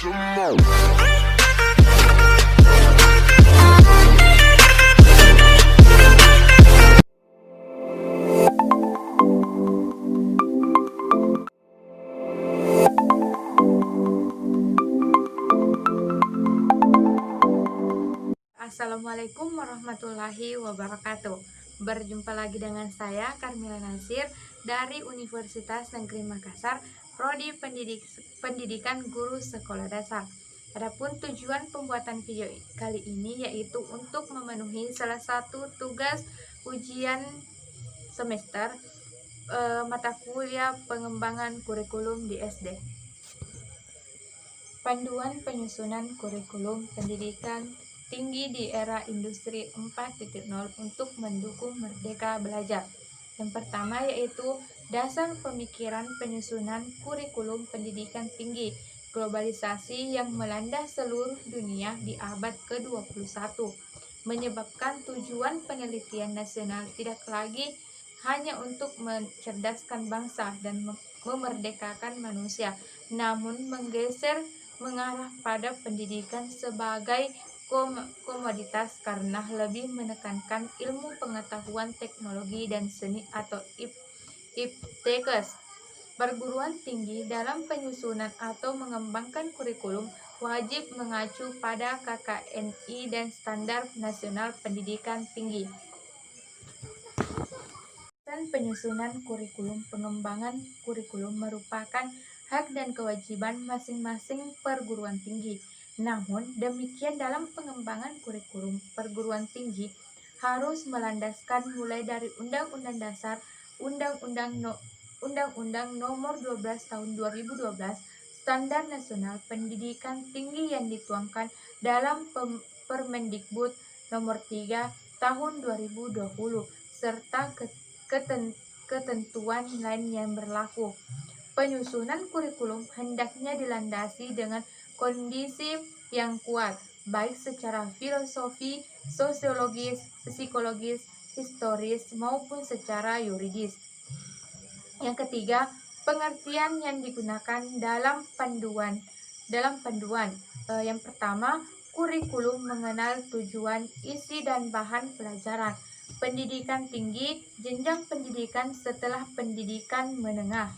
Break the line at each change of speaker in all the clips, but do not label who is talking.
Assalamualaikum warahmatullahi wabarakatuh. Berjumpa lagi dengan saya Karmila Nasir dari Universitas Negeri Makassar, Prodi Pendidikan Guru Sekolah Dasar. Adapun tujuan pembuatan video kali ini yaitu untuk memenuhi salah satu tugas ujian semester mata kuliah pengembangan kurikulum di SD. Panduan penyusunan kurikulum pendidikan tinggi di era industri 4.0 untuk mendukung merdeka belajar. Yang pertama yaitu dasar pemikiran penyusunan kurikulum pendidikan tinggi, globalisasi yang melanda seluruh dunia di abad ke-21, menyebabkan tujuan penelitian nasional tidak lagi hanya untuk mencerdaskan bangsa dan memerdekakan manusia, namun menggeser mengarah pada pendidikan sebagai komoditas karena lebih menekankan ilmu pengetahuan teknologi dan seni atau IPTEKes. Perguruan tinggi dalam penyusunan atau mengembangkan kurikulum wajib mengacu pada KKNI dan Standar Nasional Pendidikan Tinggi. Dan penyusunan kurikulum pengembangan kurikulum merupakan hak dan kewajiban masing-masing perguruan tinggi. Namun demikian dalam pengembangan kurikulum perguruan tinggi harus melandaskan mulai dari Undang-Undang Dasar, Undang-Undang Nomor 12 Tahun 2012, Standar Nasional Pendidikan Tinggi yang dituangkan dalam Permendikbud Nomor 3 Tahun 2020 serta ketentuan lain yang berlaku. Penyusunan kurikulum hendaknya dilandasi dengan kondisi yang kuat, baik secara filosofi, sosiologis, psikologis, historis, maupun secara yuridis. Yang ketiga, pengertian yang digunakan dalam panduan. Yang pertama, kurikulum mengenal tujuan, isi, dan bahan pelajaran. Pendidikan tinggi, jenjang pendidikan setelah pendidikan menengah.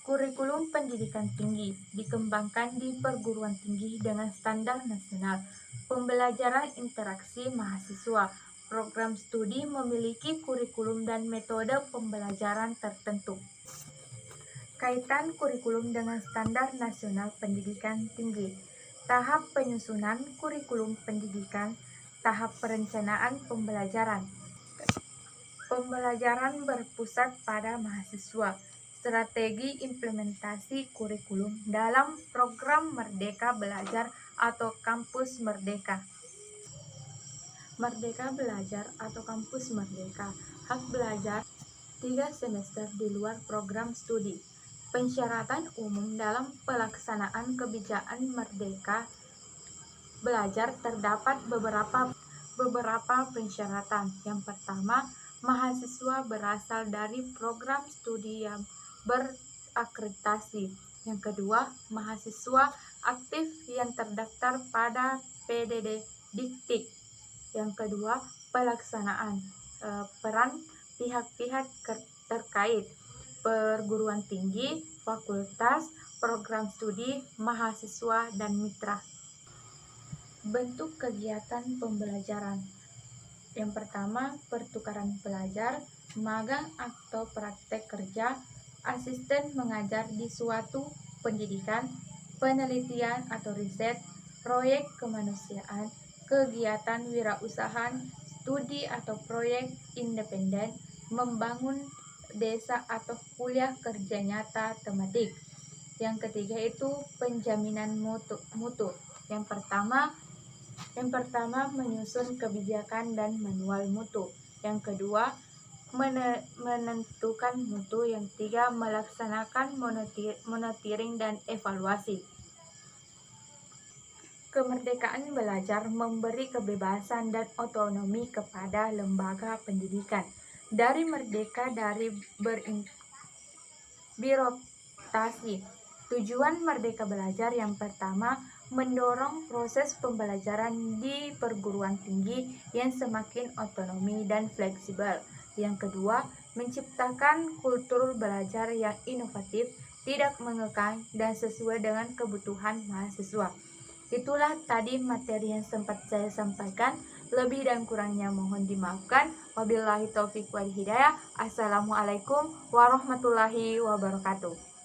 Kurikulum pendidikan tinggi dikembangkan di perguruan tinggi dengan standar nasional. Pembelajaran interaksi mahasiswa. Program studi memiliki kurikulum dan metode pembelajaran tertentu. Kaitan kurikulum dengan standar nasional pendidikan tinggi. Tahap penyusunan kurikulum pendidikan. Tahap perencanaan pembelajaran. Pembelajaran berpusat pada mahasiswa. Strategi implementasi kurikulum dalam program Merdeka Belajar atau Kampus Merdeka. Merdeka Belajar atau Kampus Merdeka, hak belajar 3 semester di luar program studi. Pensyaratan umum dalam pelaksanaan kebijakan Merdeka Belajar terdapat beberapa persyaratan. Yang pertama, mahasiswa berasal dari program studi yang berakreditasi. Yang kedua, mahasiswa aktif yang terdaftar pada PDD Diktik. Yang kedua, pelaksanaan peran pihak-pihak terkait, perguruan tinggi, fakultas, program studi, mahasiswa, dan mitra. Bentuk kegiatan pembelajaran. Yang pertama, pertukaran pelajar, magang atau praktek kerja, asisten mengajar di suatu pendidikan, penelitian atau riset, proyek kemanusiaan, kegiatan wirausaha, studi atau proyek independen, membangun desa atau kuliah kerja nyata tematik. Yang ketiga itu penjaminan mutu. Yang pertama menyusun kebijakan dan manual mutu. Yang kedua menentukan mutu. Yang ketiga melaksanakan monitoring dan evaluasi. Kemerdekaan belajar memberi kebebasan dan otonomi kepada lembaga pendidikan. Dari merdeka dari birokrasi, Tujuan Merdeka Belajar yang pertama, mendorong proses pembelajaran di perguruan tinggi yang semakin otonomi dan fleksibel. Yang kedua, menciptakan kultur belajar yang inovatif, tidak mengekang, dan sesuai dengan kebutuhan mahasiswa. Itulah tadi materi yang sempat saya sampaikan. Lebih dan kurangnya mohon dimaafkan. Wabillahi taufiq wal hidayah. Assalamualaikum warahmatullahi wabarakatuh.